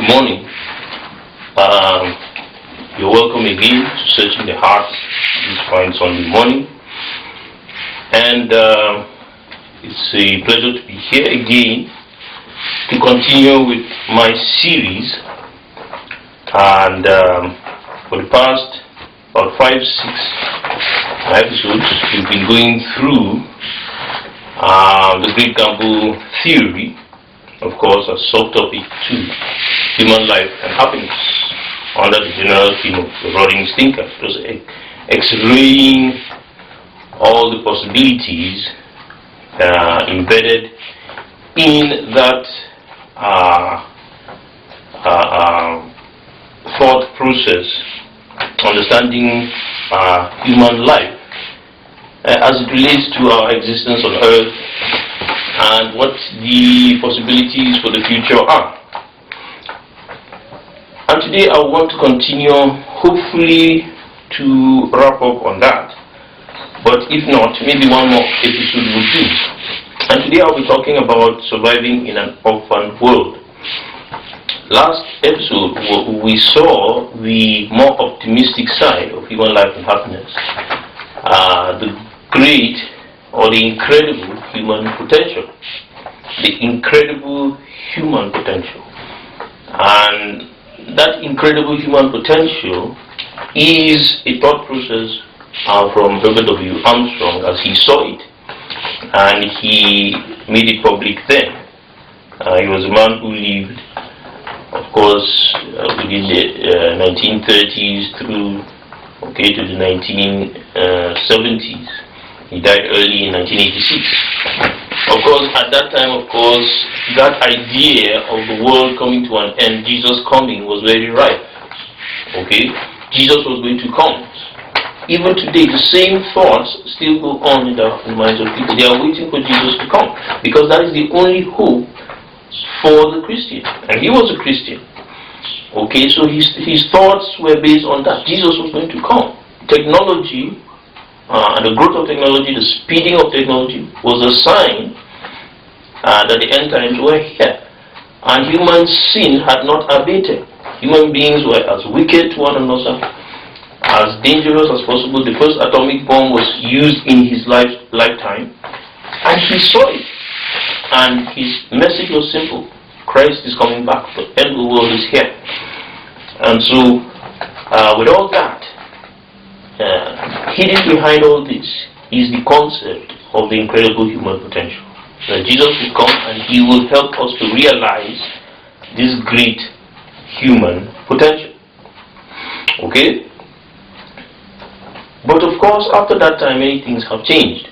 Good morning. You're welcome again to Searching the Heart this fine Sunday morning. And it's a pleasure to be here again to continue with my series. And for the past about 5-6 episodes, we've been going through the Great Gamble theory, of course, a sub-topic to human life and happiness under the general theme of the Rodin thinker, just x-raying all the possibilities embedded in that thought process, understanding human life as it relates to our existence on earth and what the possibilities for the future are. And today I want to continue, hopefully to wrap up on that, but if not, maybe one more episode will do. And today I'll be talking about surviving in an orphaned world. Last episode we saw the more optimistic side of human life and happiness, the great or the incredible human potential. The incredible human potential. And that incredible human potential is a thought process from Herbert W. Armstrong as he saw it. And he made it public then. He was a man who lived, of course, within the 1930s through to the 1970s. He died early in 1986. Of course, at that time, that idea of the world coming to an end, Jesus coming, was very ripe. Jesus was going to come. Even today, the same thoughts still go on in the minds of people. They are waiting for Jesus to come, because that is the only hope for the Christian. And he was a Christian. So his thoughts were based on that. Jesus was going to come. Technology, and the growth of technology, the speeding of technology, was a sign that the end times were here. And human sin had not abated. Human beings were as wicked to one another, as dangerous as possible. The first atomic bomb was used in his lifetime, and he saw it. And his message was simple: Christ is coming back. The end of the world is here. And so, with all that, hidden behind all this is the concept of the incredible human potential. That Jesus will come and he will help us to realize this great human potential. But of course, after that time, many things have changed.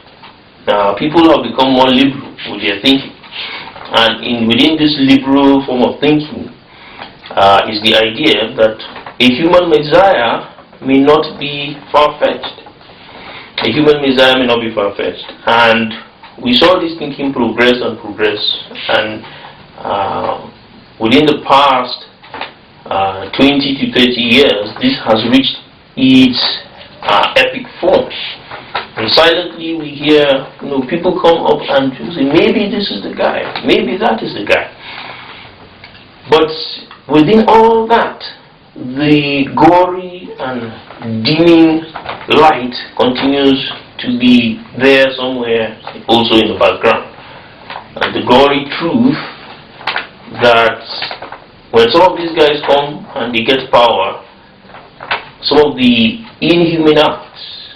People have become more liberal with their thinking. And within this liberal form of thinking is the idea that a human Messiah may not be far-fetched. A human Messiah may not be far-fetched. And we saw this thinking progress and progress. And within the past 20 to 30 years, this has reached its epic form. And silently we hear people come up and say, maybe this is the guy, maybe that is the guy. But within all that, the gory and dimming light continues to be there somewhere, also in the background. And the gory truth that when some of these guys come and they get power, some of the inhuman acts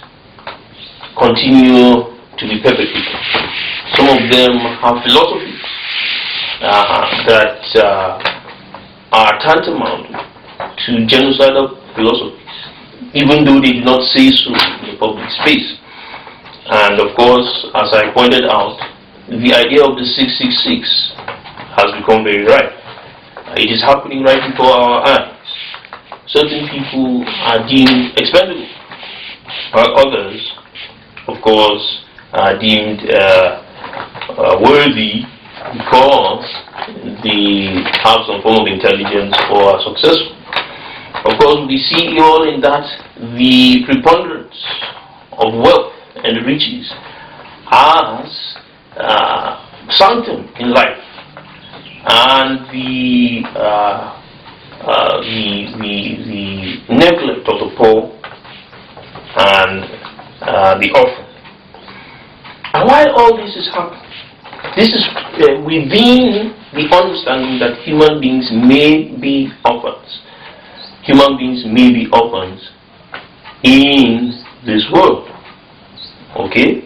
continue to be perpetrated. Some of them have philosophies that are tantamount to genocidal philosophies, even though they do not say so in the public space. And of course, as I pointed out, the idea of the 666 has become very ripe. It is happening right before our eyes. Certain people are deemed expendable, while others, of course, are deemed worthy because they have some form of intelligence or are successful. Of course, we see all in that the preponderance of wealth and riches as sanctum in life, and the the neglect of the poor and the orphan. And while all this is happening, this is within the understanding that human beings may be orphans. Human beings may be orphans in this world. Okay?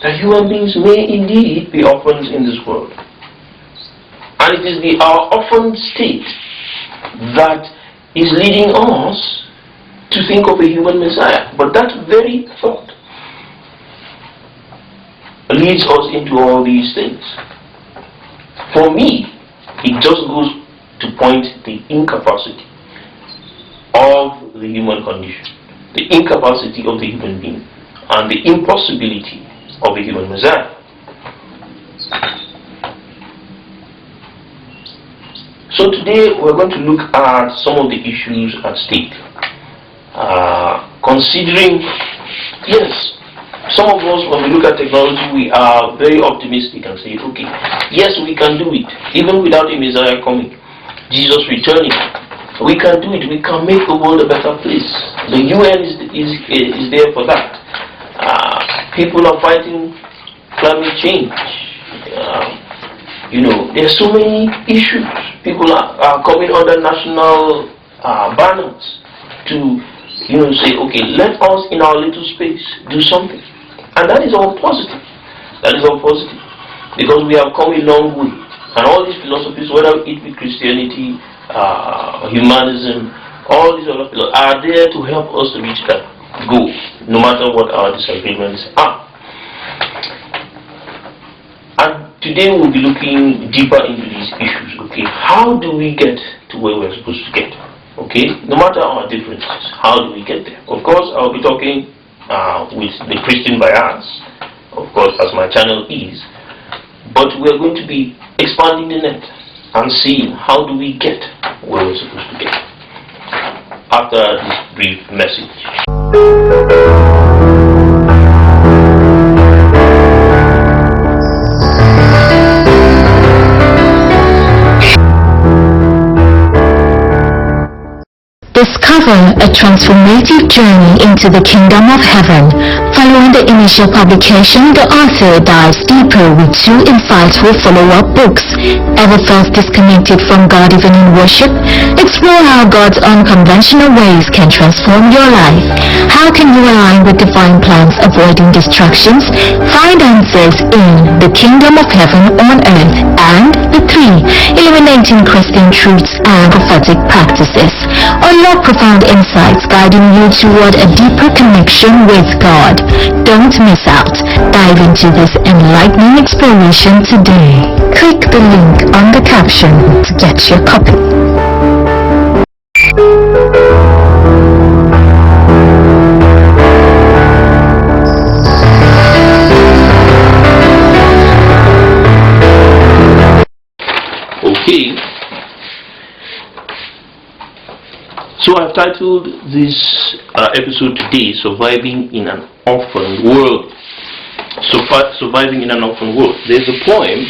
That human beings may indeed be orphans in this world. And it is our orphan state that is leading us to think of a human Messiah. But that very thought leads us into all these things. For me, it just goes to point the incapacity of the human condition, the incapacity of the human being, and the impossibility of the human Messiah. So today we're going to look at some of the issues at stake. Considering, yes, some of us, when we look at technology, we are very optimistic and say, okay, yes, we can do it, even without a Messiah coming, Jesus returning. We can do it. We can make the world a better place. The UN is there for that. People are fighting climate change. There are so many issues. People are coming under national banners to, say, okay, let us in our little space do something. And that is all positive. That is all positive. Because we have come a long way. And all these philosophies, whether it be Christianity, humanism, all these other philosophies are there to help us to reach that goal, no matter what our disagreements are. And today we'll be looking deeper into these issues. Okay, how do we get to where we're supposed to get? Okay, no matter our differences, how do we get there? Of course, I'll be talking with the Christian bias, of course, as my channel is, but we're going to be expanding the net and seeing how do we get where we're supposed to get after this brief message. Discover a transformative journey into the kingdom of heaven. Following the initial publication, the author dives deeper with 2 insightful follow-up books. Ever felt disconnected from God even in worship? Explore how God's unconventional ways can transform your life. How can you align with divine plans, avoiding distractions? Find answers in The Kingdom of Heaven on Earth and The 3, Illuminating Christian Truths and Prophetic Practices. Unlock profound insights guiding you toward a deeper connection with God. Don't miss out. Dive into this enlightening exploration today. Click the link on the caption to get your copy. Okay. So I've titled this episode today, Surviving in an Orphaned World. Surviving in an Orphaned World. There's a poem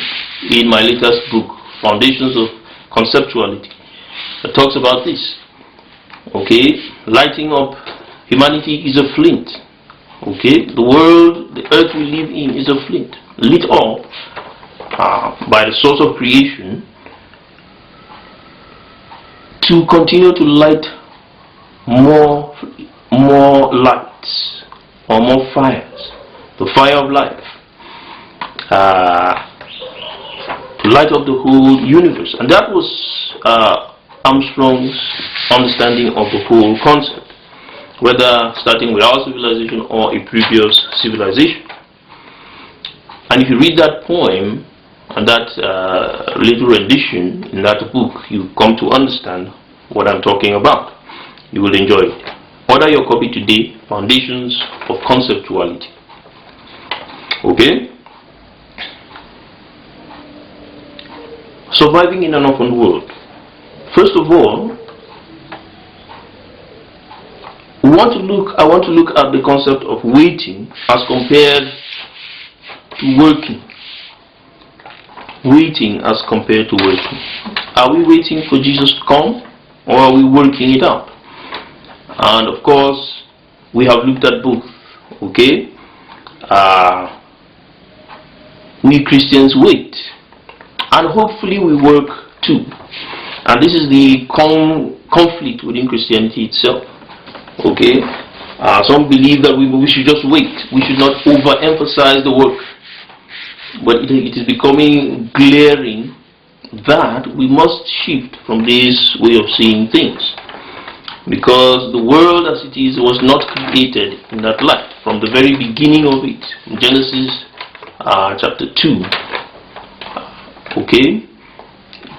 in my latest book, Foundations of Conceptuality, that talks about this. Okay, lighting up humanity is a flint. Okay, the world, the earth we live in is a flint, lit up by the source of creation to continue to light more lights or more fires, the fire of life, to light up the whole universe. And that was Armstrong's understanding of the whole concept, whether starting with our civilization or a previous civilization. And if you read that poem and that little rendition in that book, you come to understand what I'm talking about. You will enjoy it. Order your copy today, Foundations of Conceptuality. Okay? Surviving in an orphaned world. First of all, I want to look at the concept of waiting as compared to working. Waiting as compared to working. Are we waiting for Jesus to come, or are we working it out? And of course, we have looked at both. Okay, we Christians wait, and hopefully we work too. And this is the conflict within Christianity itself. Okay, some believe that we should just wait. We should not overemphasize the work. But it is becoming glaring that we must shift from this way of seeing things, because the world as it is was not created in that light from the very beginning of it. In Genesis chapter 2, okay,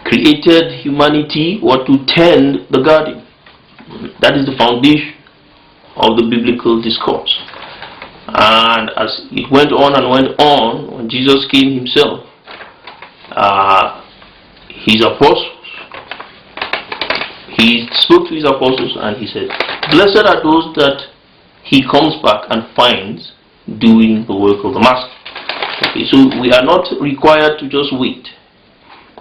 created humanity to tend the garden. That is the foundation of the biblical discourse. And as it went on and went on, when Jesus came himself, his apostles, he spoke to his apostles and he said, "Blessed are those that he comes back and finds doing the work of the master." Okay, so we are not required to just wait.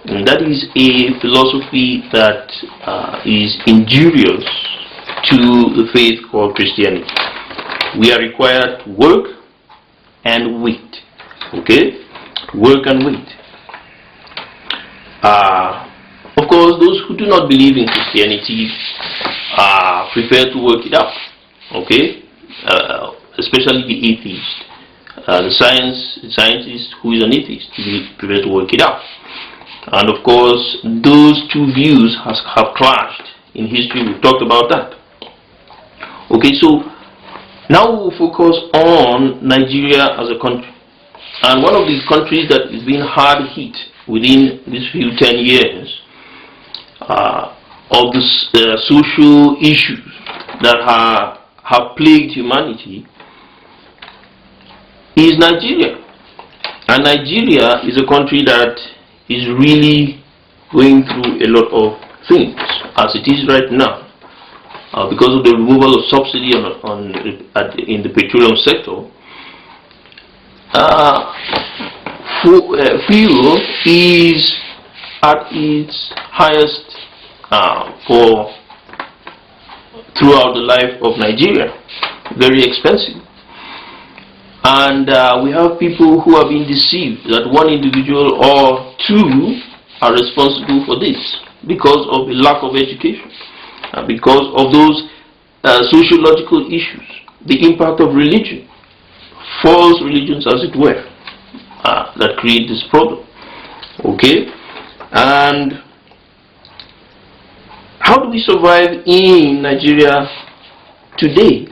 And that is a philosophy that is injurious to the faith called Christianity. We are required to work and wait. Okay? Work and wait. Of course, those who do not believe in Christianity prefer to work it out. Okay? Especially the atheist. The scientist who is an atheist, he prefer to work it out. And of course, those two views have clashed in history. We've talked about that. Okay, so now we will focus on Nigeria as a country. And one of the countries that is being hard hit within these few 10 years of the social issues that have plagued humanity is Nigeria. And Nigeria is a country that is really going through a lot of things as it is right now. Because of the removal of subsidy in the petroleum sector, fuel is at its highest throughout the life of Nigeria. Very expensive. And we have people who have been deceived that one individual or two are responsible for this because of the lack of education. Because of those sociological issues, the impact of religion, false religions as it were, that create this problem. Okay? And how do we survive in Nigeria today?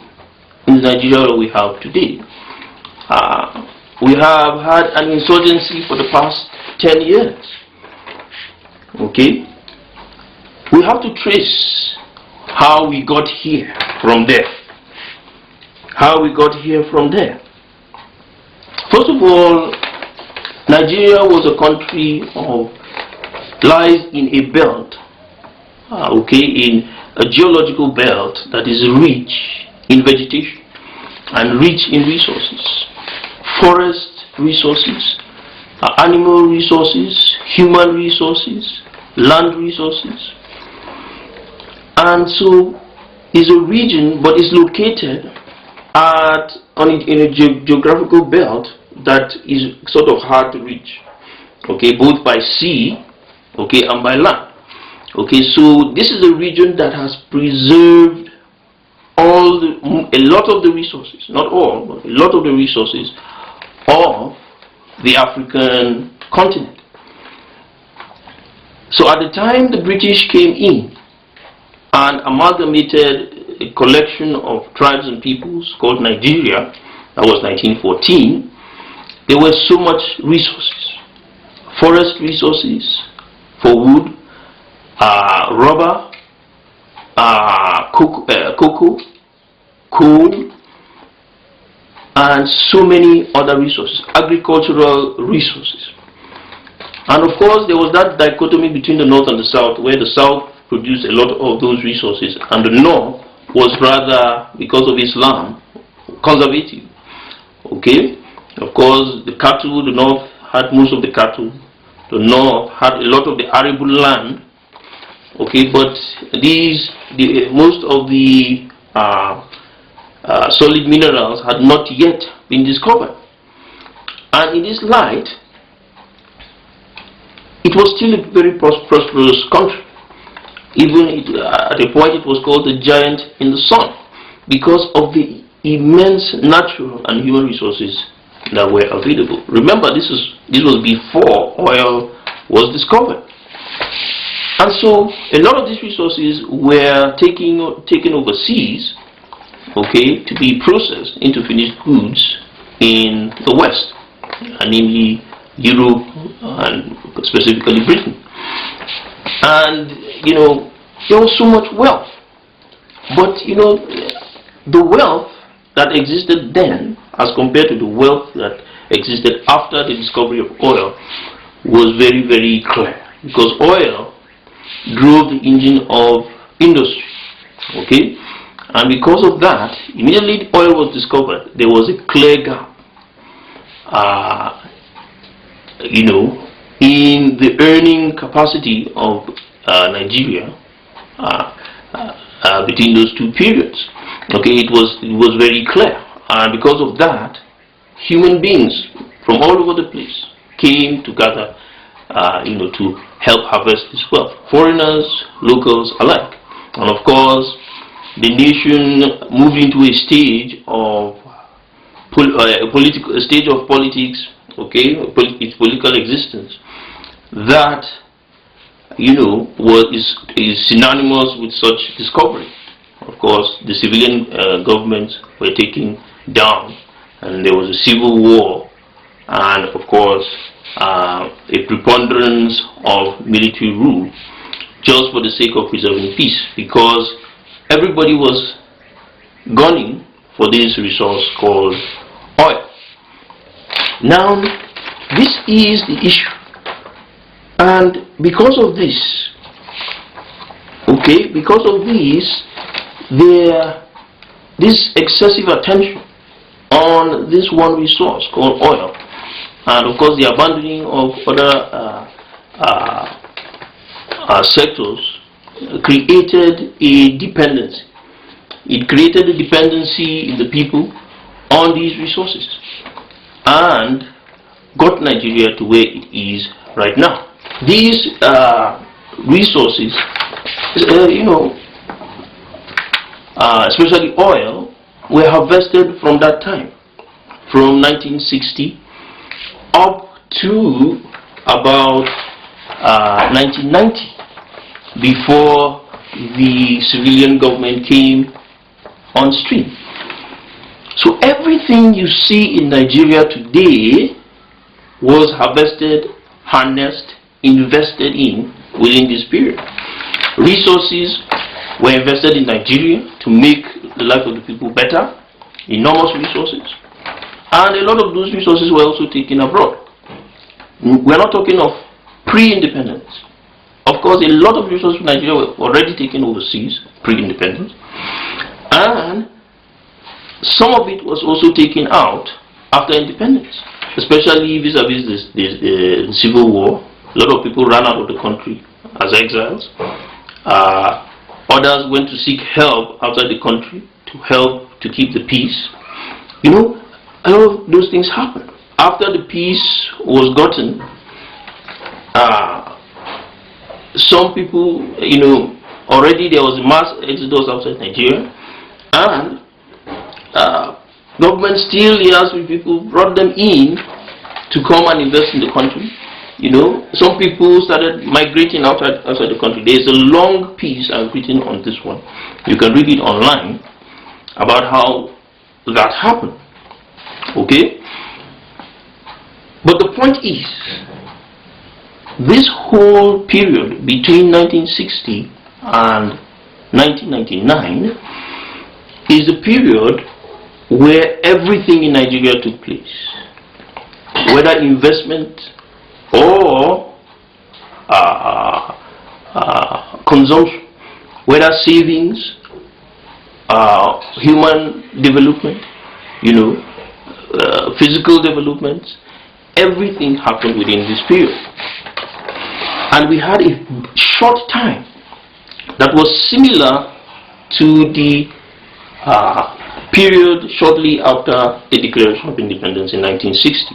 In Nigeria that we have today. We have had an insurgency for the past 10 years. Okay? We have to trace how we got here from there. How we got here from there. First of all, Nigeria was a country lies in a belt, in a geological belt that is rich in vegetation and rich in resources, forest resources, animal resources, human resources, land resources. And so is a region, but is located in a geographical belt that is sort of hard to reach. Okay, both by sea, okay, and by land. Okay, so this is a region that has preserved a lot of the resources, not all, but a lot of the resources of the African continent. So at the time the British came in and amalgamated a collection of tribes and peoples called Nigeria, that was 1914, there were so much resources, forest resources for wood, rubber, cocoa, coal, and so many other resources, agricultural resources. And of course there was that dichotomy between the north and the south, where the south produced a lot of those resources and the north was rather, because of Islam, conservative. Okay, of course the cattle, the north had most of the cattle, the north had a lot of the arable land Okay, but most of the solid minerals had not yet been discovered. And in this light, it was still a very prosperous country. Even at a point it was called the giant in the sun, because of the immense natural and human resources that were available. Remember, this was before oil was discovered. And so a lot of these resources were taken overseas, okay, to be processed into finished goods in the West, namely Europe and specifically Britain. And there was so much wealth, but the wealth that existed then as compared to the wealth that existed after the discovery of oil was very, very clear, because oil drove the engine of industry, okay? And because of that, immediately oil was discovered, there was a clear gap in the earning capacity of Nigeria between those two periods. Okay, it was very clear, and because of that, human beings from all over the place came together, to help harvest this wealth. Foreigners, locals alike, and of course, the nation moved into a stage of politics, okay, its political existence, that is synonymous with such discovery. Of course, the civilian governments were taken down, and there was a civil war, and of course a preponderance of military rule, just for the sake of preserving peace, because everybody was gunning for this resource called oil. Now, this is the issue, and because of this, this excessive attention on this one resource called oil, and of course the abandoning of other sectors, created a dependency. It created a dependency in the people on these resources, and got Nigeria to where it is right now. These resources, especially oil, were harvested from that time, from 1960 up to about 1990, before the civilian government came on stream. So everything you see in Nigeria today was harvested, harnessed, invested in within this period. Resources were invested in Nigeria to make the life of the people better, enormous resources, and a lot of those resources were also taken abroad. We're not talking of pre-independence. Of course, a lot of resources in Nigeria were already taken overseas, pre-independence, and some of it was also taken out after independence, especially vis-a-vis the civil war. A lot of people ran out of the country as exiles. Others went to seek help outside the country to help to keep the peace. A lot of those things happened. After the peace was gotten, some people, already there was a mass exodus outside Nigeria, and government still liaised with people, brought them in to come and invest in the country. Some people started migrating outside the country. There is a long piece I've written on this one. You can read it online about how that happened. Okay? But the point is, this whole period between 1960 and 1999 is the period where everything in Nigeria took place, whether investment or consumption, whether savings, human development, physical development. Everything happened within this period, and we had a short time that was similar to the period shortly after the Declaration of Independence in 1960.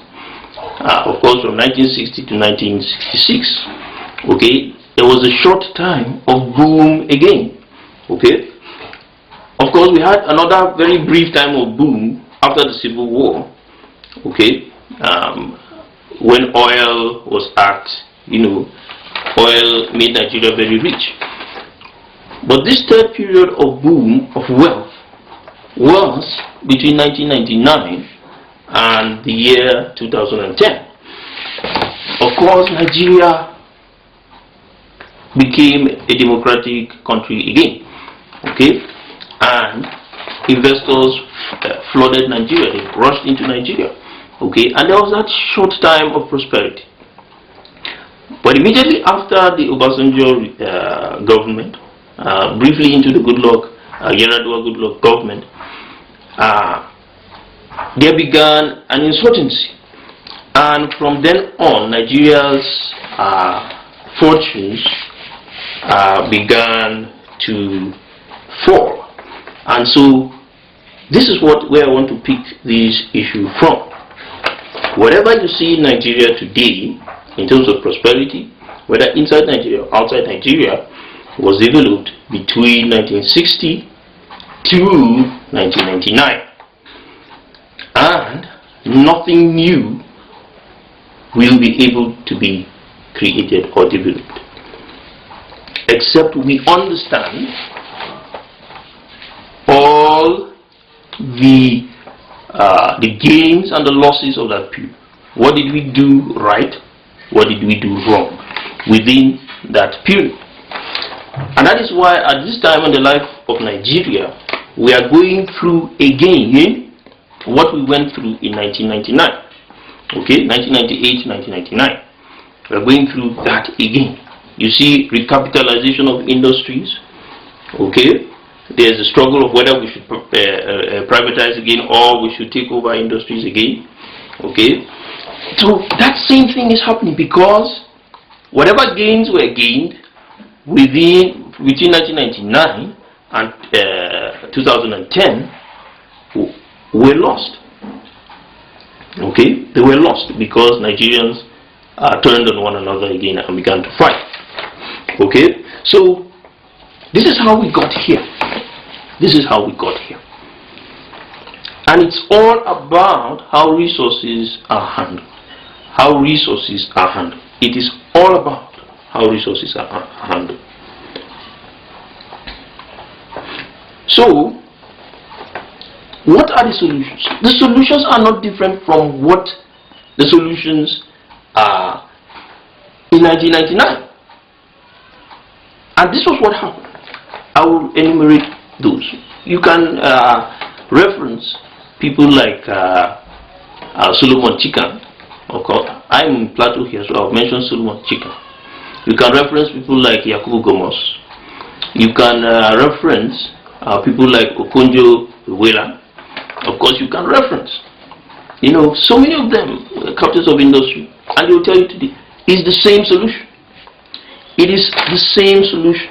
Of course, from 1960 to 1966, okay, there was a short time of boom again, okay. Of course, we had another very brief time of boom after the Civil War, okay, when oil was at, oil made Nigeria very rich. But this third period of boom of wealth was between 1999 and the year 2010. Of course, Nigeria became a democratic country again, okay, and investors flooded Nigeria. They rushed into Nigeria, okay, and there was that short time of prosperity. But immediately after the Obasanjo government, briefly into the Yar'Adua Goodluck government, there began an insurgency, and from then on, Nigeria's fortunes began to fall. And so, this is where I want to pick this issue from. Whatever you see in Nigeria today, in terms of prosperity, whether inside Nigeria or outside Nigeria, was developed between 1960 to 1999. And nothing new will be able to be created or developed, except we understand all the gains and the losses of that period. What did we do right? What did we do wrong within that period? And that is why at this time in the life of Nigeria, we are going through again what we went through in 1999. Okay, 1998, 1999. We are going through that again. You see recapitalization of industries. Okay, there's a struggle of whether we should privatize again or we should take over industries again. Okay, so that same thing is happening because whatever gains were gained between 1999 and 2010 were lost. Okay, they were lost because Nigerians turned on one another again and began to fight. Okay, so this is how we got here. This is how we got here. And it's all about how resources are handled. How resources are handled. It is all about how resources are handled. So, what are the solutions? The solutions are not different from what the solutions are in 1999. And this was what happened. I will enumerate those. You can reference people like Solomon Chikan. Okay. I'm in Plateau here, so I've mentioned Solomon Chikan. You can reference people like Yakubu Gomos. You can reference people like Okonjo Iweala. Of course, you can reference, so many of them, captains of industry, and they will tell you today, it's the same solution. It is the same solution.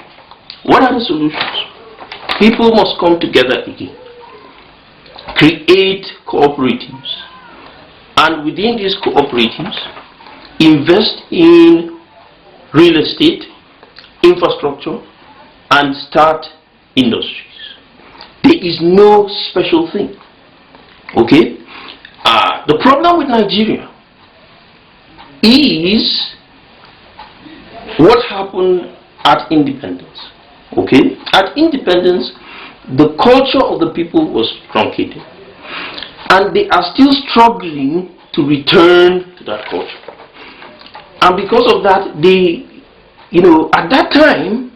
What are the solutions? People must come together again, create cooperatives, and within these cooperatives, invest in real estate, infrastructure, and start industries. There is no special thing. Okay? The problem with Nigeria is what happened at independence. Okay? At independence, the culture of the people was truncated. And they are still struggling to return to that culture. And because of that, they, at that time,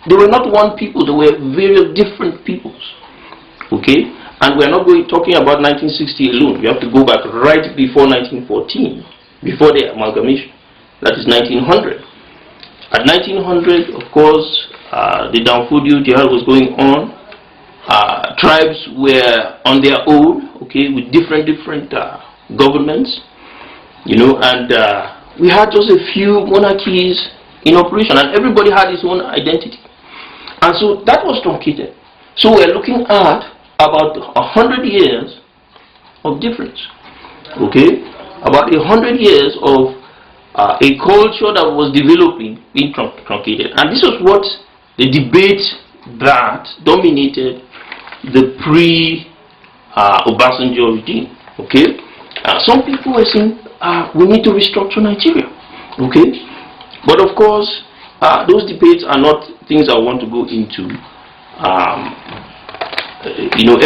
they were not one people, they were very different peoples. Okay? And we're not talking about 1960 alone. We have to go back right before 1914, before the amalgamation. That is 1900. At 1900, of course, the Danfodio jihad was going on. Tribes were on their own, okay, with different governments, and we had just a few monarchies in operation, and everybody had his own identity. And so that was truncated. So we're looking at about 100 years of difference. Okay? About 100 years of a culture that was developing being truncated. And this was what the debate that dominated the pre-Obasanjo regime. Okay? Some people were saying we need to restructure Nigeria. Okay? But of course, those debates are not things I want to go into. You know,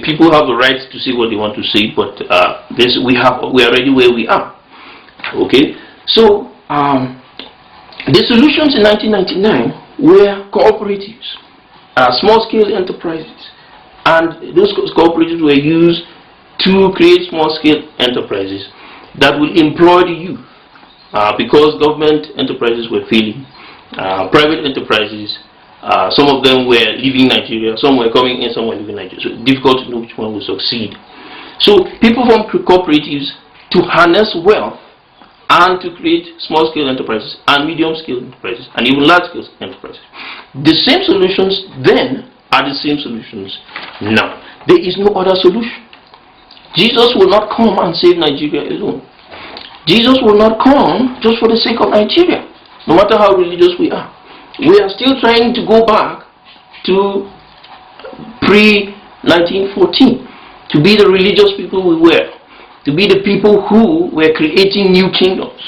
people have the right to say what they want to say, but we are already where we are. Okay, so the solutions in 1999 were cooperatives, small-scale enterprises, and those cooperatives were used to create small-scale enterprises that will employ the youth, because government enterprises were failing. Private enterprises, some of them were leaving Nigeria, some were coming in, some were leaving Nigeria. So difficult to know which one will succeed. So people formed cooperatives to harness wealth and to create small-scale enterprises and medium-scale enterprises and even large-scale enterprises. The same solutions then are the same solutions now. There is no other solution. Jesus will not come and save Nigeria alone. Jesus will not come just for the sake of Nigeria, no matter how religious we are. We are still trying to go back to pre-1914, to be the religious people we were, to be the people who were creating new kingdoms.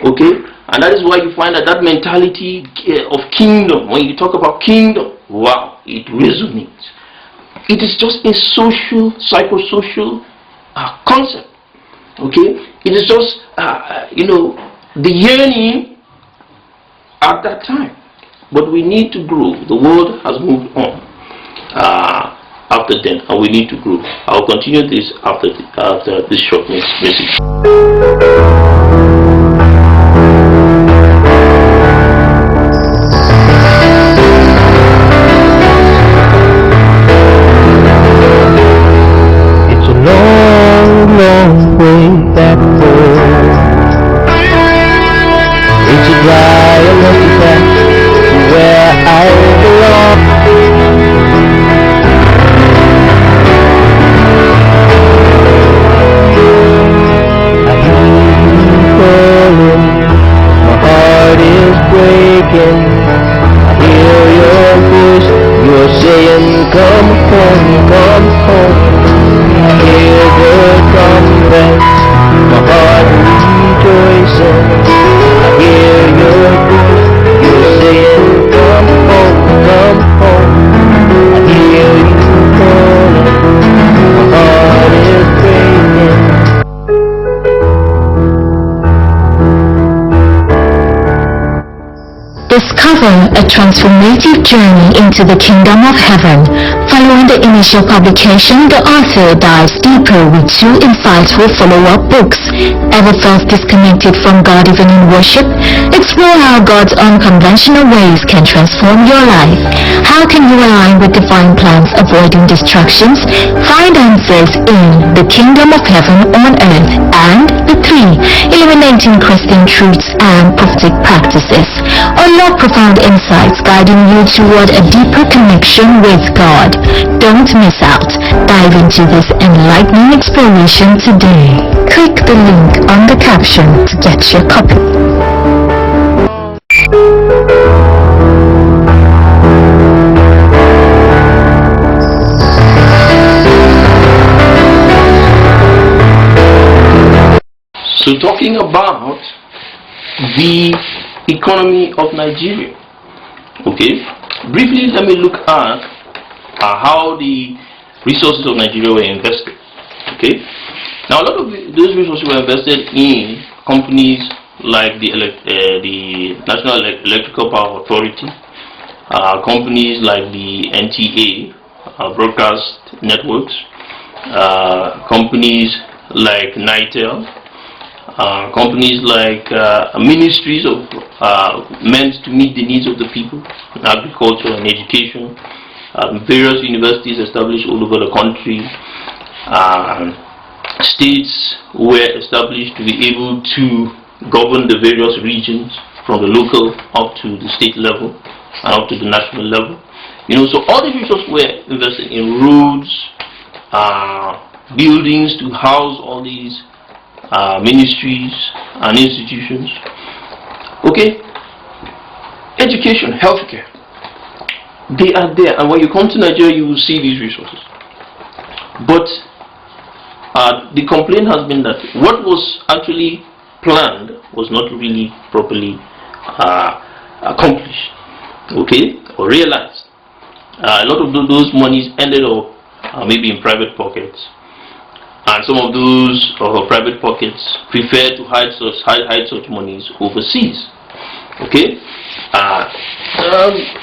Okay? And that is why you find that mentality of kingdom, when you talk about kingdom, wow, it resonates. It is just a social, psychosocial concept. Okay? It is just, you know, the yearning at that time. But we need to grow. The world has moved on after then, and we need to grow. I'll continue this after this short message. It's a long, long way back home. It's a dry and empty patch where I belong. I hear you calling, my heart is breaking. I hear your voice, you're saying come home, come home. I hear the trumpets, my heart rejoicing. I hear your voice, you're saying come home, come home. I hear you calling, my heart is breaking. Discover a transformative journey into the kingdom of heaven. Following the initial publication, the author dives deeper with 2 insightful follow-up books. Ever felt disconnected from God even in worship? Explore how God's unconventional ways can transform your life. How can you align with divine plans, avoiding distractions? Find answers in The Kingdom of Heaven on Earth and The 3, Illuminating Christian Truths and Prophetic Practices. Unlock profound insights guiding you toward a deeper connection with God. Don't miss out. Dive into this enlightening exploration today. Click the link on the caption to get your copy. So talking about the economy of Nigeria. Okay, briefly let me look at how the resources of Nigeria were invested. Okay, now a lot of those resources were invested in companies like the National Electrical Power Authority, companies like the NTA, broadcast networks, companies like NITEL, companies like ministries of meant to meet the needs of the people, agriculture and education, various universities established all over the country, states were established to be able to govern the various regions, from the local up to the state level and up to the national level. So all these resources were invested in roads, buildings to house all these ministries and institutions. Okay, education, healthcare, they are there, and when you come to Nigeria, you will see these resources. But the complaint has been that what was actually planned was not really properly accomplished, okay, or realized. A lot of those monies ended up maybe in private pockets, and some of those private pockets prefer to hide such monies overseas. Okay,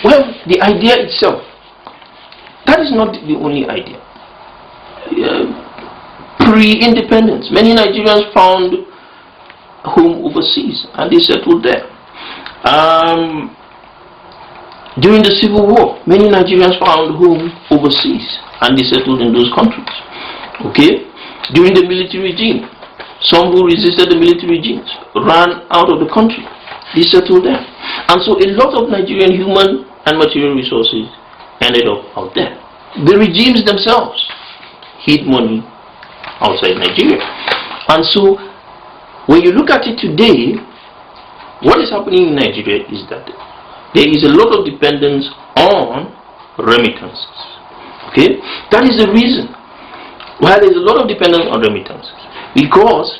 well, the idea itself, that is not the only idea. Pre-independence, many Nigerians found home overseas and they settled there. During the Civil War, many Nigerians found home overseas and they settled in those countries. Okay? During the military regime, some who resisted the military regimes ran out of the country. They settled there. And so a lot of Nigerian human and material resources ended up out there. The regimes themselves hid money outside Nigeria. And so when you look at it today, what is happening in Nigeria is that there is a lot of dependence on remittances. Okay, that is the reason why there is a lot of dependence on remittances. Because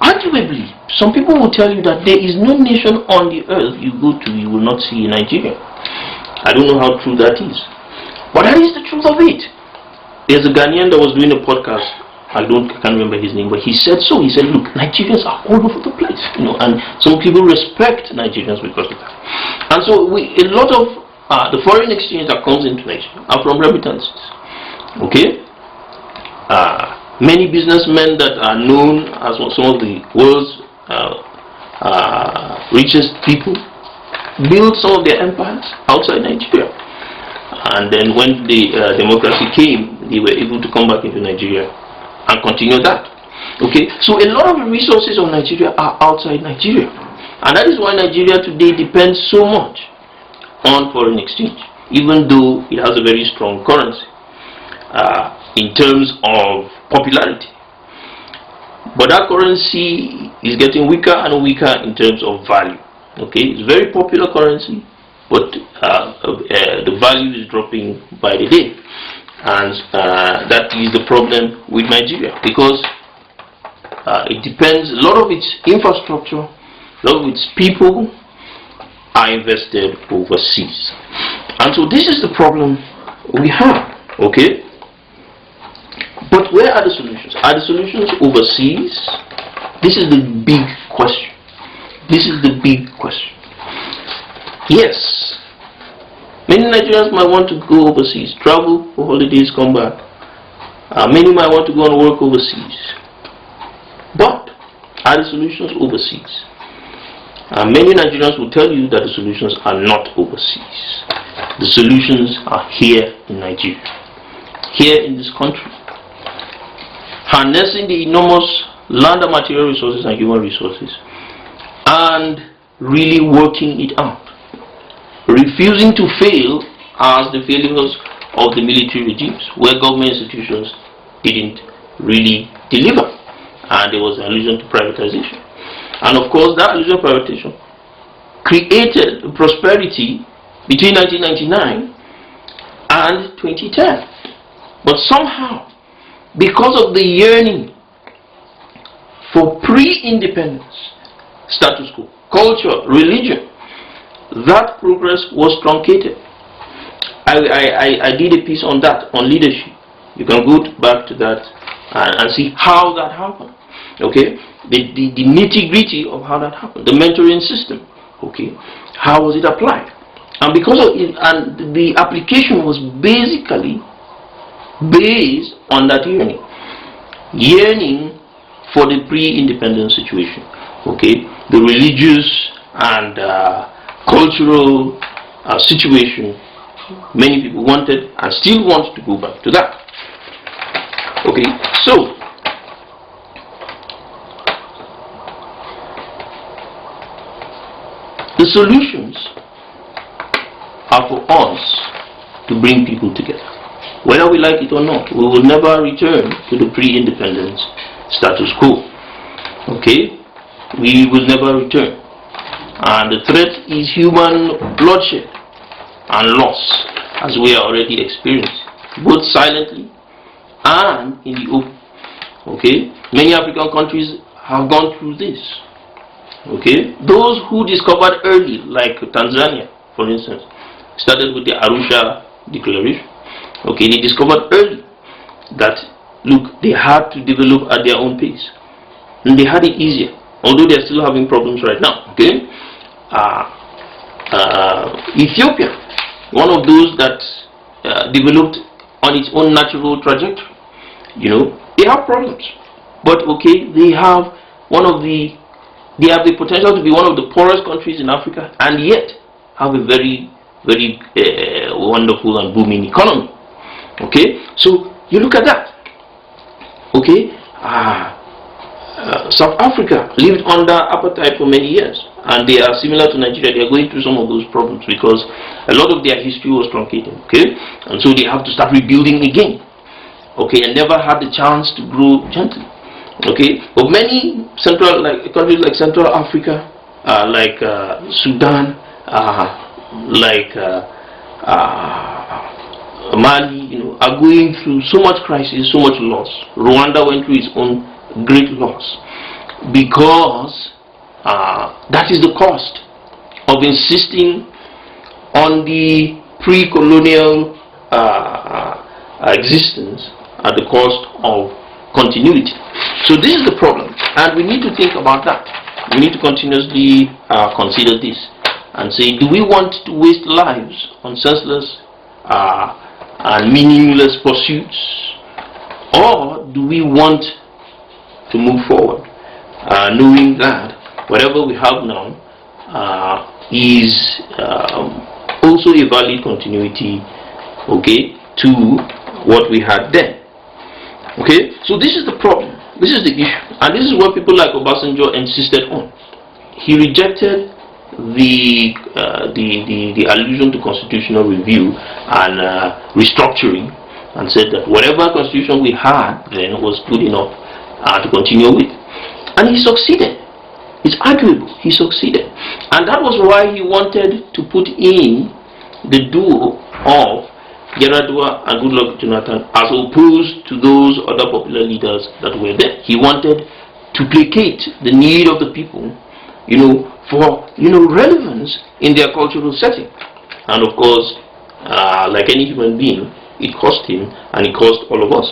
arguably, some people will tell you that there is no nation on the earth you go to you will not see in Nigeria. I don't know how true that is, but that is the truth of it. There's a Ghanaian that was doing a podcast. I can't remember his name, but he said so. He said, look, Nigerians are all over the place, and some people respect Nigerians because of that. And so a lot of the foreign exchange that comes into Nigeria are from remittances. Okay? Many businessmen that are known as some of the world's richest people built some of their empires outside Nigeria. And then when the democracy came, they were able to come back into Nigeria and continue that. Okay, so a lot of the resources of Nigeria are outside Nigeria, and that is why Nigeria today depends so much on foreign exchange, even though it has a very strong currency in terms of popularity. But that currency is getting weaker and weaker in terms of value. Okay, it's a very popular currency, but the value is dropping by the day. And that is the problem with Nigeria, because it depends, a lot of its infrastructure, a lot of its people are invested overseas. And so this is the problem we have, okay? But where are the solutions? Are the solutions overseas? This is the big question. This is the big question. Yes. Many Nigerians might want to go overseas, travel for holidays, come back. Many might want to go and work overseas. But are the solutions overseas? Many Nigerians will tell you that the solutions are not overseas. The solutions are here in Nigeria, here in this country. Harnessing the enormous land and material resources and human resources and really working it out. Refusing to fail as the failures of the military regimes, where government institutions didn't really deliver, and there was an allusion to privatization. And of course, that allusion to privatization created prosperity between 1999 and 2010. But somehow, because of the yearning for pre-independence status quo, culture, religion, that progress was truncated. I did a piece on that, on leadership. You can go back to that and see how that happened. Okay, the nitty-gritty of how that happened, the mentoring system. Okay, how was it applied? And because of it, and the application was basically based on that yearning for the pre-independence situation. Okay, the religious and cultural situation many people wanted and still want to go back to that. Okay, so solutions are for us to bring people together. Whether we like it or not, we will never return to the pre-independence status quo. Okay? We will never return. And the threat is human bloodshed and loss, as we are already experiencing, both silently and in the open. Okay? Many African countries have gone through this. Okay? Those who discovered early, like Tanzania, for instance, started with the Arusha Declaration. Okay, they discovered early that, look, they had to develop at their own pace. And they had it easier, although they're still having problems right now. Okay? Ethiopia, one of those that developed on its own natural trajectory. You know, they have problems. But okay, they have the potential to be one of the poorest countries in Africa, and yet have a very, very wonderful and booming economy. Okay, so you look at that. Okay, South Africa lived under apartheid for many years, and they are similar to Nigeria. They are going through some of those problems because a lot of their history was truncated. Okay, and so they have to start rebuilding again. Okay, and never had the chance to grow gently. Okay, but many countries like Central Africa, like Sudan, like Mali, you know, are going through so much crisis, so much loss. Rwanda went through its own great loss because that is the cost of insisting on the pre-colonial existence at the cost of continuity. So this is the problem, and we need to think about that. We need to continuously consider this and say, do we want to waste lives on senseless and meaningless pursuits, or do we want to move forward, knowing that whatever we have now is also a valid continuity, okay, to what we had then. Okay, so this is the problem, this is the issue, and this is what people like Obasanjo insisted on. He rejected the allusion to constitutional review and restructuring, and said that whatever constitution we had then was good enough to continue with, and he succeeded. It's arguable he succeeded, and that was why he wanted to put in the duo of Yaradua and Goodluck Jonathan as opposed to those other popular leaders that were there. He wanted to placate the need of the people, you know, for, you know, relevance in their cultural setting. And of course, like any human being, it cost him and it cost all of us.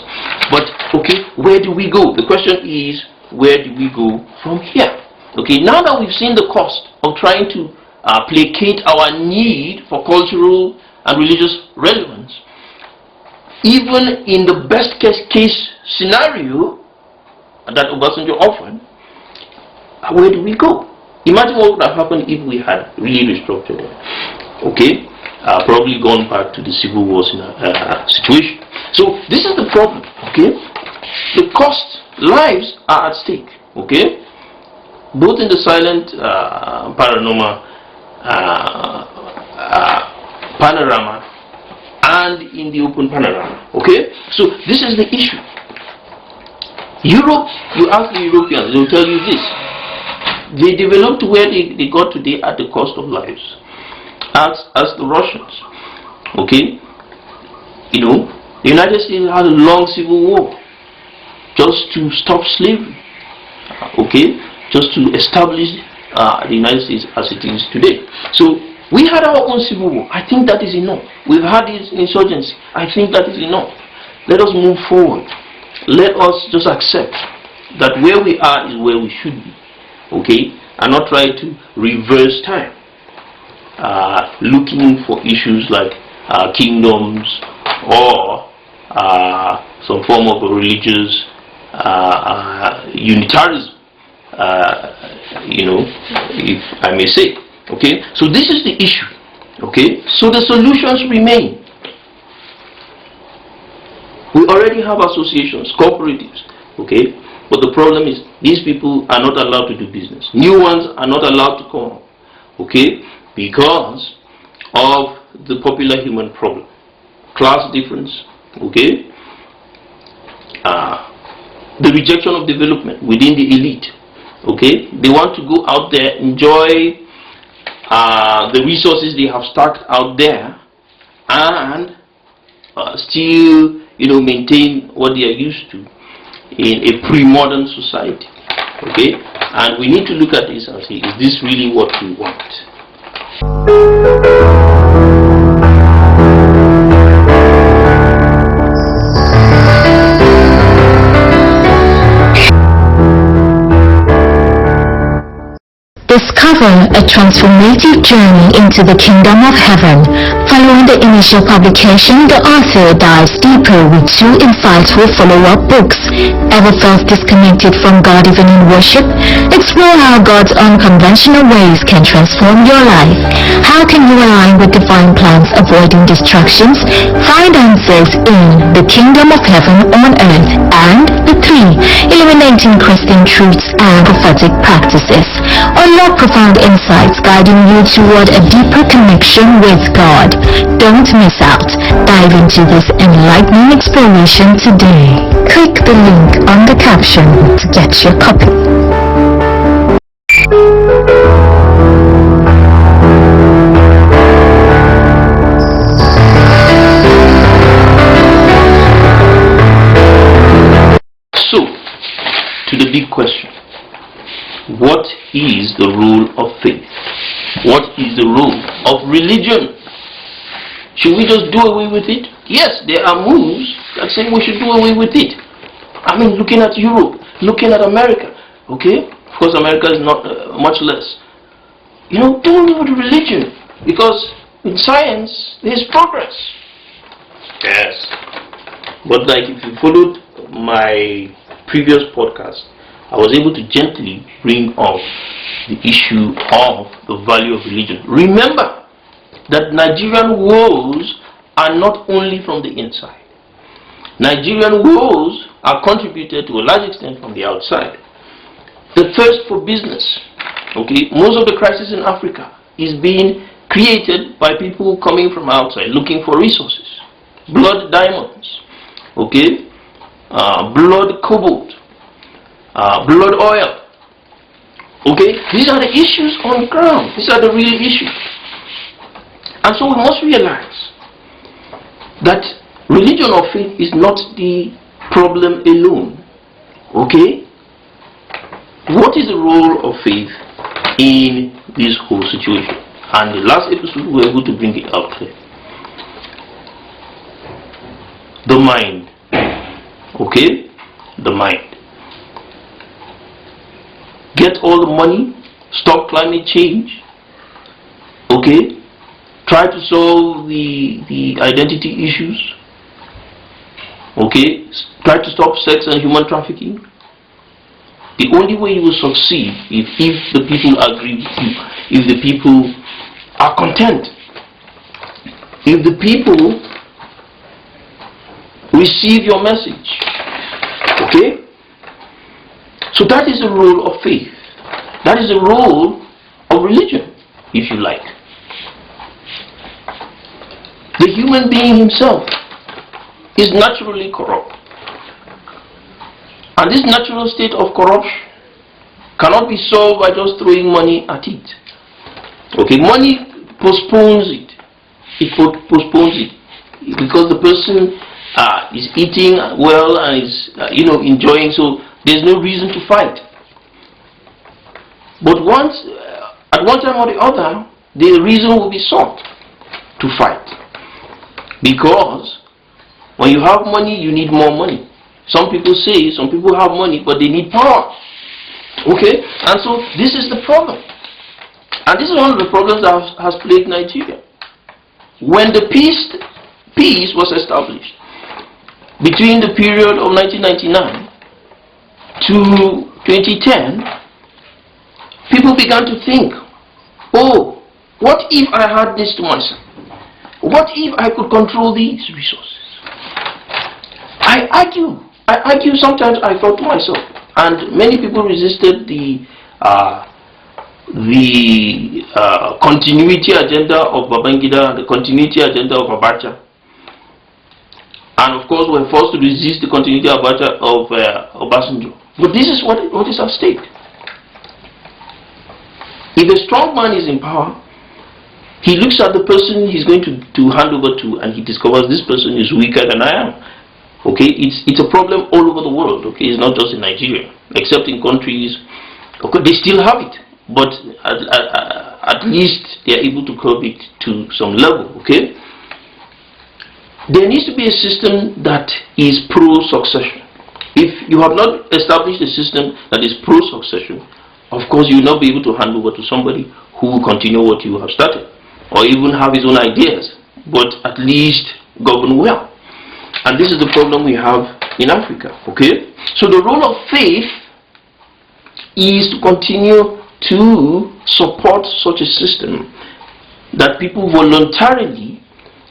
But okay, where do we go? The question is, where do we go from here? Okay, now that we've seen the cost of trying to placate our need for cultural and religious relevance, even in the best case scenario that Obasanjo offered, where do we go? Imagine what would have happened if we had really restructured it. Okay, probably gone back to the civil war situation. So this is the problem. Okay, the cost, lives are at stake. Okay, both in the silent panorama and in the open panorama. Okay, so this is the issue. Europe, you ask the Europeans, they will tell you this. They developed where they got today at the cost of lives. As the Russians. Okay, you know, the United States had a long civil war just to stop slavery. Okay, just to establish the United States as it is today. So we had our own civil war. I think that is enough. We've had this insurgency. I think that is enough. Let us move forward. Let us just accept that where we are is where we should be. Okay, and not try to reverse time, looking for issues like kingdoms or some form of religious unitarism, you know, if I may say. Okay, so this is the issue. Okay, so the solutions remain. We already have associations, cooperatives. Okay, but the problem is these people are not allowed to do business. New ones are not allowed to come up. okay, because of the popular human problem, class difference, okay, the rejection of development within the elite, okay. They want to go out there, enjoy the resources they have stacked out there, and still, maintain what they are used to in a pre-modern society, okay. And we need to look at this and say, is this really what we want? Discover a transformative journey into the kingdom of heaven. Following the initial publication, the author dives deeper with 2 insightful follow-up books. Ever felt disconnected from God even in worship? Explore how God's unconventional ways can transform your life. How can you align with divine plans, avoiding distractions? Find answers in The Kingdom of Heaven on Earth and The 3, Illuminating Christian Truths and Prophetic Practices. Unlock profound insights guiding you toward a deeper connection with God. Don't miss out. Dive into this enlightening exploration today. Click the link on the caption to get your copy. So, to the big question. What is the role of faith? What is the role of religion? Should we just do away with it? Yes, there are moves that say we should do away with it. I mean, looking at Europe, looking at America, okay? Of course, America is not much less. Do away with religion, because in science, there's progress. Yes. But like if you followed my previous podcast, I was able to gently bring up the issue of the value of religion. Remember that Nigerian woes are not only from the inside. Nigerian woes are contributed to a large extent from the outside. The thirst for business, okay, most of the crisis in Africa is being created by people coming from outside looking for resources. Blood diamonds, okay, blood cobalt, blood oil. Okay, these are the issues on the ground. These are the real issues. And so we must realize that religion or faith is not the problem alone. Okay? What is the role of faith in this whole situation? And the last episode we were able to bring it out clear. The mind. Okay? The mind. Get all the money, stop climate change, okay? Try to solve the identity issues, okay? Try to stop sex and human trafficking. The only way you will succeed is if the people agree with you, if the people are content, if the people receive your message, okay? So that is the role of faith. That is the role of religion, if you like. The human being himself is naturally corrupt. And this natural state of corruption cannot be solved by just throwing money at it. Okay, money postpones it. It postpones it. Because the person is eating well and is enjoying, so there's no reason to fight. But at one time or the other, the reason will be sought to fight. Because when you have money, you need more money. Some people have money, but they need power. Okay? And so this is the problem. And this is one of the problems that has plagued Nigeria. When the peace was established between the period of 1999 to 2010, people began to think, oh, what if I had this to myself? What if I could control these resources? I argue, sometimes I thought to myself, and many people resisted the the continuity agenda of Babangida, the continuity agenda of Abacha. And of course, we're forced to resist the continuity of Obasanjo. But this is what is at stake. If a strong man is in power, he looks at the person he's going to hand over to, and he discovers this person is weaker than I am. Okay, it's a problem all over the world. Okay, it's not just in Nigeria, except in countries. Okay, they still have it, but at least they are able to curb it to some level. Okay, there needs to be a system that is pro-succession. If you have not established a system that is pro-succession, of course you will not be able to hand over to somebody who will continue what you have started, or even have his own ideas, but at least govern well. And this is the problem we have in Africa. Okay, so the role of faith is to continue to support such a system that people voluntarily,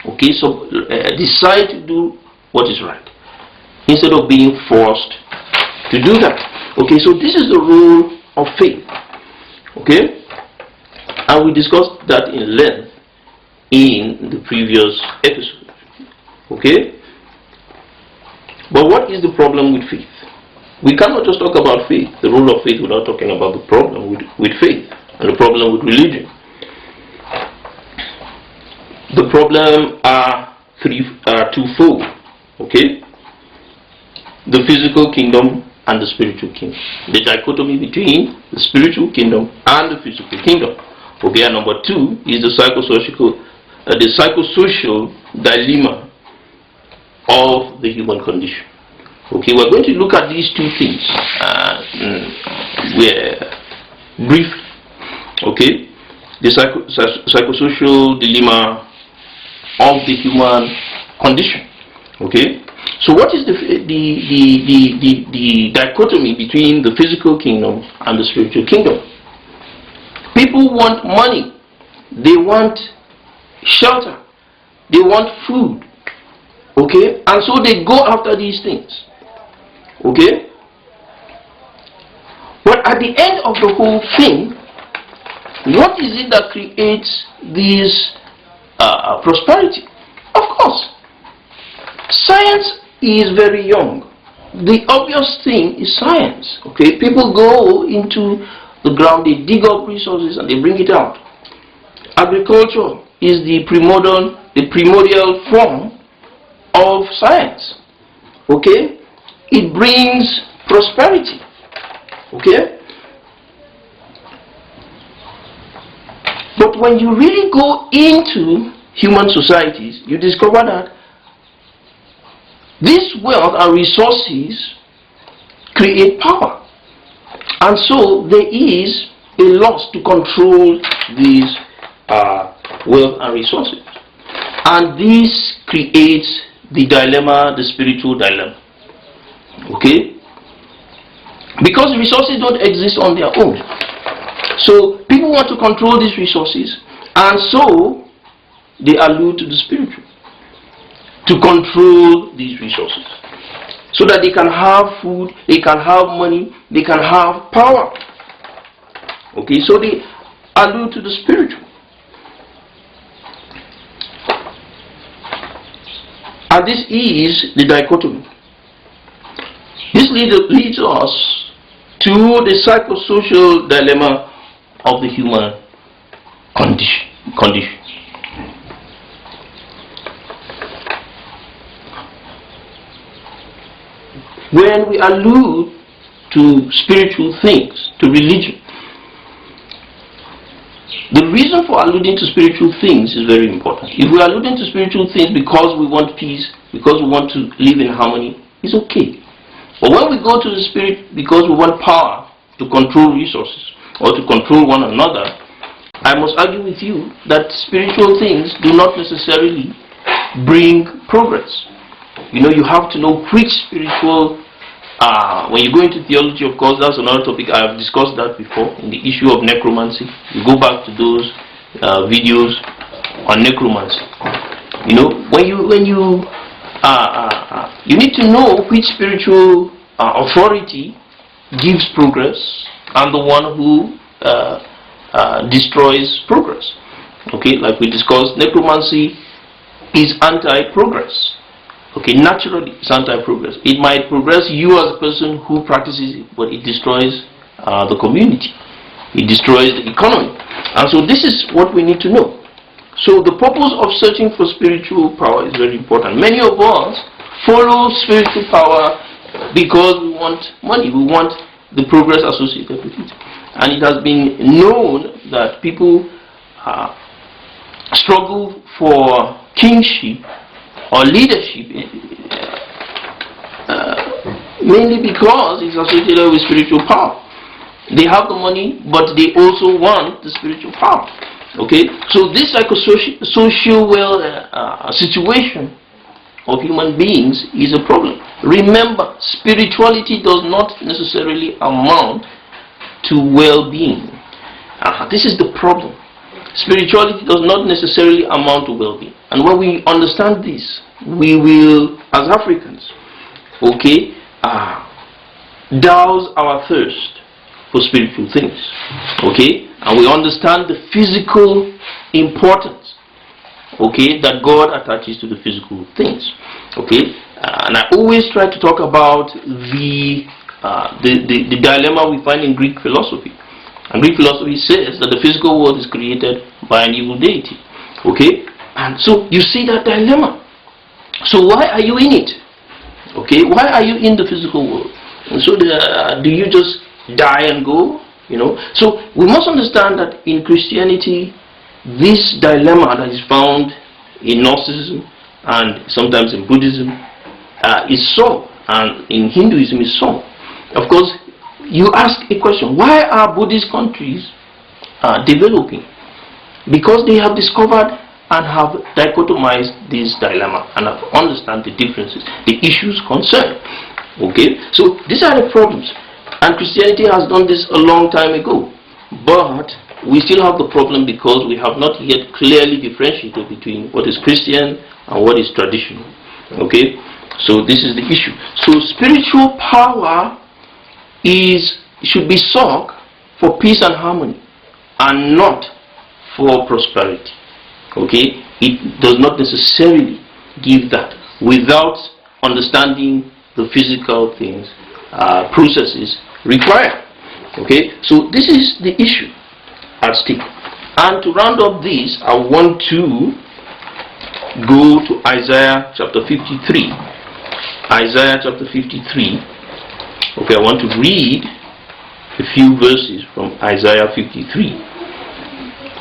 okay, so decide to do what is right instead of being forced to do that. Okay, so this is the role of faith. Okay, and we discussed that in length in the previous episode. Okay, but what is the problem with faith? We cannot just talk about faith, the role of faith, without talking about the problem with faith and the problem with religion. The problem are twofold. Okay, the physical kingdom and the spiritual kingdom. The dichotomy between the spiritual kingdom and the physical kingdom. Okay, and number two is the psychosocial dilemma of the human condition. Okay, we're going to look at these two things briefly. Okay, the psychosocial dilemma of the human condition. Okay, so what is the dichotomy between the physical kingdom and the spiritual kingdom? People want money, they want shelter, they want food. Okay, and so they go after these things. Okay, but at the end of the whole thing, what is it that creates this prosperity? Of course, science is very young. The obvious thing is science. Okay, people go into the ground, they dig up resources and they bring it out. Agriculture is the primordial form of science. Okay, it brings prosperity. Okay, but when you really go into human societies, you discover that this wealth and resources create power, and so there is a loss to control these wealth and resources, and this creates the dilemma, the spiritual dilemma. Okay, because resources don't exist on their own, so people want to control these resources, and so they allude to the spiritual to control these resources, so that they can have food, they can have money, they can have power. Okay, so they allude to the spiritual. And this is the dichotomy. This leads us to the psychosocial dilemma of the human condition. When we allude to spiritual things, to religion, the reason for alluding to spiritual things is very important. If we are alluding to spiritual things because we want peace, because we want to live in harmony, it's okay. But when we go to the spirit because we want power to control resources or to control one another, I must argue with you that spiritual things do not necessarily bring progress. You know, you have to know which spiritual, when you go into theology, of course, that's another topic. I have discussed that before in the issue of necromancy. You go back to those videos on necromancy. You know, you need to know which spiritual authority gives progress and the one who destroys progress. Okay, like we discussed, necromancy is anti-progress. Okay, naturally it's anti-progress. It might progress you as a person who practices it, but it destroys the community. It destroys the economy. And so this is what we need to know. So the purpose of searching for spiritual power is very important. Many of us follow spiritual power because we want money. We want the progress associated with it. And it has been known that people struggle for kingship or leadership mainly because it's associated with spiritual power. They have the money, but they also want the spiritual power. Okay, so this social situation of human beings is a problem. Remember, spirituality does not necessarily amount to well-being. This is the problem. Spirituality does not necessarily amount to well-being. And when we understand this, we will, as Africans, okay, douse our thirst for spiritual things. Okay, and we understand the physical importance, okay, that God attaches to the physical things. Okay, and I always try to talk about the dilemma we find in Greek philosophy. And Greek philosophy says that the physical world is created by an evil deity. Okay, and so you see that dilemma. So why are you in it? Okay, why are you in the physical world? And so do you just die and go? You know, so we must understand that in Christianity, this dilemma that is found in Gnosticism and sometimes in Buddhism is solved, and in Hinduism is solved. Of course, you ask a question: why are Buddhist countries developing? Because they have discovered and have dichotomized this dilemma and have understand the differences, the issues concerned. Okay, so these are the problems. And Christianity has done this a long time ago, but we still have the problem because we have not yet clearly differentiated between what is Christian and what is traditional. Okay, so this is the issue. So spiritual power should be sought for peace and harmony, and not for prosperity. Okay, it does not necessarily give that without understanding the physical things, processes required. Okay, so this is the issue at stake. And to round up this, I want to go to Isaiah chapter 53. Isaiah chapter 53. Okay, I want to read a few verses from Isaiah 53.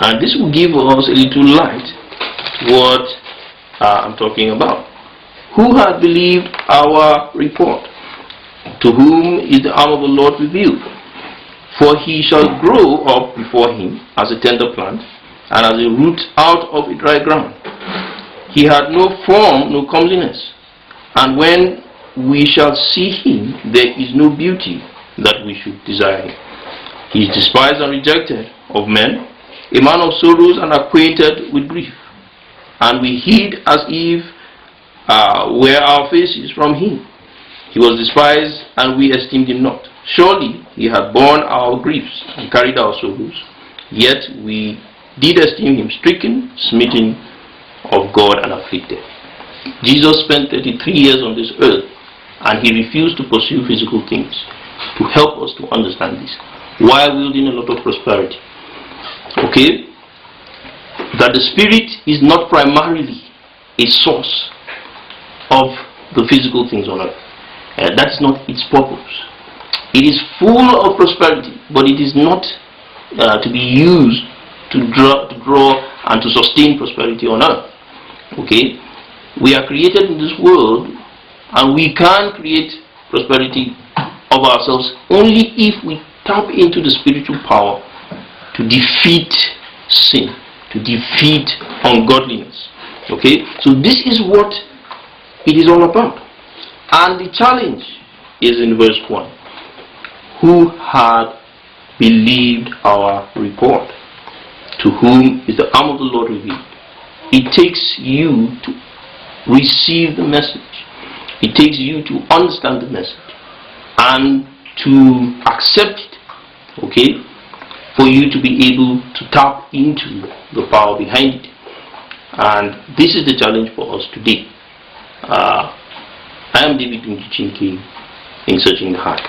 And this will give us a little light what I'm talking about. Who hath believed our report? To whom is the arm of the Lord revealed? For he shall grow up before him as a tender plant, and as a root out of a dry ground. He had no form, no comeliness, and when we shall see him, there is no beauty that we should desire him. He is despised and rejected of men, a man of sorrows and acquainted with grief. And we hid as if were our faces from him. He was despised, and we esteemed him not. Surely he had borne our griefs and carried our sorrows, yet we did esteem him stricken, smitten of God, and afflicted. Jesus spent 33 years on this earth, and he refused to pursue physical things to help us to understand this, while wielding a lot of prosperity. Okay? That the spirit is not primarily a source of the physical things on earth. That is not its purpose. It is full of prosperity, but it is not to be used to draw and to sustain prosperity on earth. Okay? We are created in this world, and we can create prosperity of ourselves only if we tap into the spiritual power to defeat sin, to defeat ungodliness. Okay? So this is what it is all about. And the challenge is in verse 1. Who had believed our report? To whom is the arm of the Lord revealed? It takes you to receive the message. It takes you to understand the message and to accept it. Okay? for you to be able to tap into the power behind it. And this is the challenge for us today. I am David Chinke in Searching the Heart.